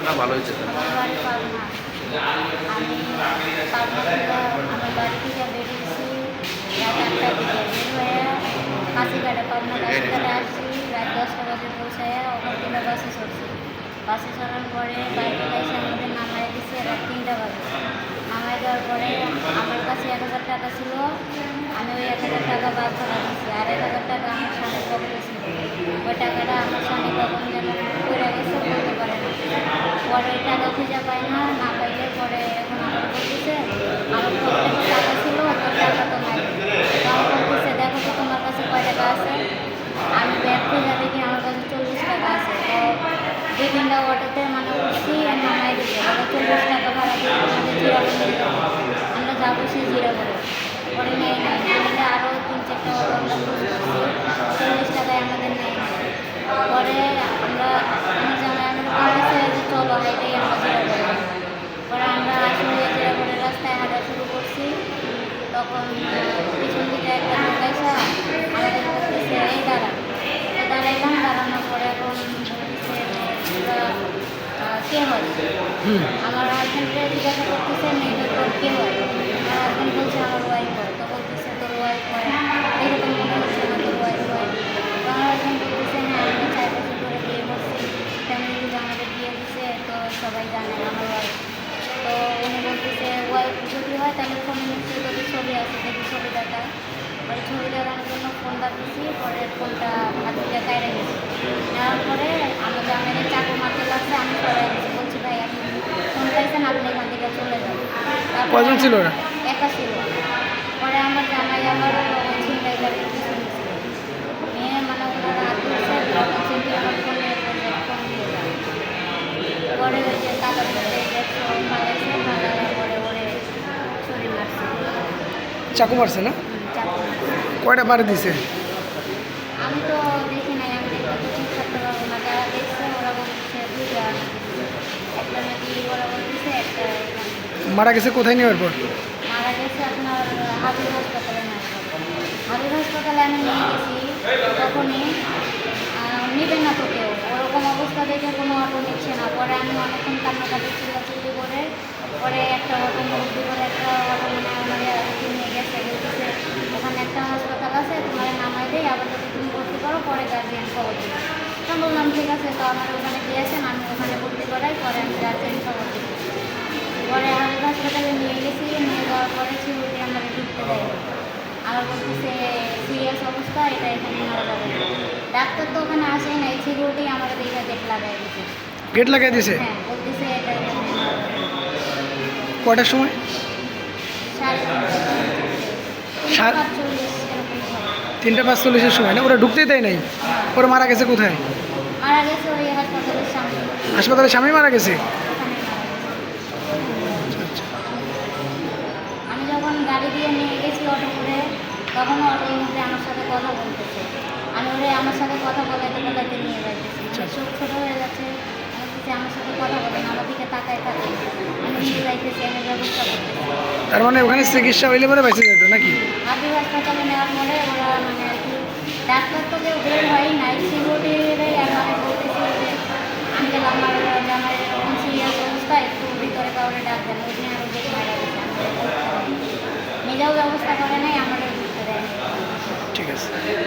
না ভালো হয়েছে? আমার বাড়ি পাবনা। আমি পাবনা থেকে আমার বাড়ি থেকে বেরিয়েছি রাত 8টার দিকে। বের হয়ে কাশিঘাটে পাবনা কাশিঘাটে আসছি রাত 10টা বাজে পৌঁছায়। ওখান থেকে বাসে চড়ছি। বাসে চড়ার পরে বাড়িতে এসে আমাদের নামাই দিচ্ছে রাত 3টা বাজে। নামাই দেওয়ার পরে আমার কাছে 1000 টাকা ছিল। আমি ওই 1000 টাকা বাদ ধরা দিচ্ছি। আর 1000 টাকা আমার স্বামীর পকেটে ছিল। ওই টাকাটা আমার স্বামী কখন যেন পড়ে গেছে বলতে পারে না। পরে ওই টাকা খুঁজে পাই না, না পাইলে পরে এখন আমার বলতেছে আমার পকেটে টাকা ছিল, তোর টাকা তো নাই। তো আমার বলতেছে দেখো তো তোমার কাছে কয় টাকা আছে। আমি ব্যাগ খুঁজে দেখি আমার কাছে 40 টাকা আছে। তো 2-3টা অটোতে মানে উঠছি আর নামাই দিচ্ছে। ওরা 40 টাকা ভাড়া দিয়ে আমাদের জিরাগঞ্জে যাবো। আমরা যাবো সেই জিরাগঞ্জে। পরে নেই নাই না নিলে আরও 3-4টা অটো আমরা খুঁজছি। 40 টাকায় আমাদের নেই নাই। পরে আমরা আমার জামাই আমাদের বলতেছে যে চলো হাইটেই আমরা জিরাগঞ্জে। পরে আমরা আসলে জিরাগঞ্জের রাস্তায় হাঁটা শুরু করছি। তখন পিছন দিকে একটা লোক এসে আমাদের বলতেছে এই দাঁড়া। তো দাঁড়াইলাম, দাঁড়ানোর পরে এখন বলতেছে কে হয়। আমার হাজব্যান্ডকে জিজ্ঞাসা করতেছে মেয়েদের তোর কে হয়। আমার হাজব্যান্ড বলছে আমার ওয়াইফ হয়। তো বলতেছে তোর ওয়াইফ হয়, দেখে তো মনে হচ্ছে না তোর ওয়াইফ হয়। তো আমার হাজব্যান্ড বলতেছে হ্যাঁ আমি 4 বছর ধরে বিয়ে করছি, ফ্যামিলি থেকে আমাদের বিয়ে দিচ্ছে, তো সবাই জানে আমার ওয়াইফ। তো উনি বলতেছে ওয়াইফ যদি হয় তাহলে ফোনে নিশ্চয়ই তোদের ছবি আছে, দেখি ছবি দেখা। পরে ছবি দেখানোর জন্য ফোন রাখতেছি, পরে ফোনটা হাত থেকে কাইরে গেছে। নেওয়ার পরে আমার জামাইয়ের চাকু মারতে লাগছে, আমি সবাই গেছি। বলছি ভাই আপনি ফোন পাইছেন, আপনি এখান থেকে চলে যান। কজন ছিল ওরা? একা ছিল। পরে আমার জামাই আবার ছিনতাই করে নিয়ে মানে ওনারা হাত ধরছে, চিনতে আমার ফোনে ফোন দিয়ে যায়। পরে ওই যে কাদার মধ্যে ফালাইছে, ফালানোর পরে ওরে ছুরি মারছে। চাকু মারছে না? চাকু মারছে। কয়টা বাড়ি দিছে? আমি তো দেখি নাই, আমি দেখতে তো ঠিক থাকতে পারবো না। যারা দেখছে ওরা বলছে 2টা, একটা নাকি ওরা বলতেছে একটা এখানে। মারা গেছে কোথায় নেওয়ার পর? মারা গেছে আপনার হাবিব হাসপাতালে না। হাবিব হাসপাতালে আমি নিয়ে গেছি, তখনই নেবে না তো কেউ। ওরকম অবস্থা দেখে কোনো অটো নিচ্ছে না। পরে আমি অনেকক্ষণ কান্নাকাটি চিল্লাচিল্লি করে পরে একটা অটো মুরব্বি করে একটা অটো মানে আমার নিয়ে গেছে। বলতেছে ওখানে একটা হাসপাতাল আছে, তোমার নামাই দেয়, আবার যদি তুমি ভর্তি করো পরে গার্জিয়ান খবর দিই। তো বললাম ঠিক আছে। তো আমার ওখানে দিয়েছেন, আমি ওখানে ভর্তি করাই, পরে আমি গার্জিয়ান খবর দিই। পরে হাবিব হাসপাতালে নিয়ে গেছি, নিয়ে যাওয়ার পরে সিকিউরিটি আমার ঢুকতে দেয়। আমার বলতেছে সিরিয়াস অবস্থা, এটা এখানে নেওয়া যাবে না। ডাক্তার তো ওখানে আসেই নাই, সিকিউরিটি আমার দেখে গেট লাগাই দিয়েছে। গেট লাগাই দিছে? হ্যাঁ, বলতেছে এটা এখানে নেওয়া যাবে না। কয়টার সময়? 3:45 এরকম হয়। 3:45-এর সময় না? ওরা ঢুকতেই দেয় নাই? ওরা মারা গেছে কোথায়? মারা গেছে ওই হাসপাতালের সামনে। হাসপাতালের সামনে মারা গেছে? ওখানে মারা গেছে। আমি যখন গাড়ি দিয়ে নিয়ে গেছি অটো করে, তখন অটোর মধ্যে আমার সাথে কথা বলতেছে। আমি ওরে আমার সাথে কথা বলাইতে বলাইতে নিয়ে যাইতেছি। আমার চোখ ছোটো হয়ে যাচ্ছে। আমি বলছি আমার সাথে কথা বলেন, আমার দিকে তাকায় থাকে। আমি নিয়ে যাইতেছি, আমি ব্যবস্থা করতেছি। তার মানে ওখানে চিকিৎসা হইলে পরে বেঁচে যেত নাকি? হাবিব হাসপাতালে নেওয়ার পরে ওরা মানে আর কি ডাক্তার তো কেউ বের হয়ই নাই, সিকিউরিটিরাই আর আমি বলতেছি যে আঙ্কেল আমার জামাই এরকম সিরিয়াস অবস্থা, একটু ভিতরে কাউরে ডাক দেন। ওই দিন আরও গেট মারা গেছে। নিজেও ব্যবস্থা করে নাই, আমাদের ঢুকতে দেয় নাই। ঠিক আছে।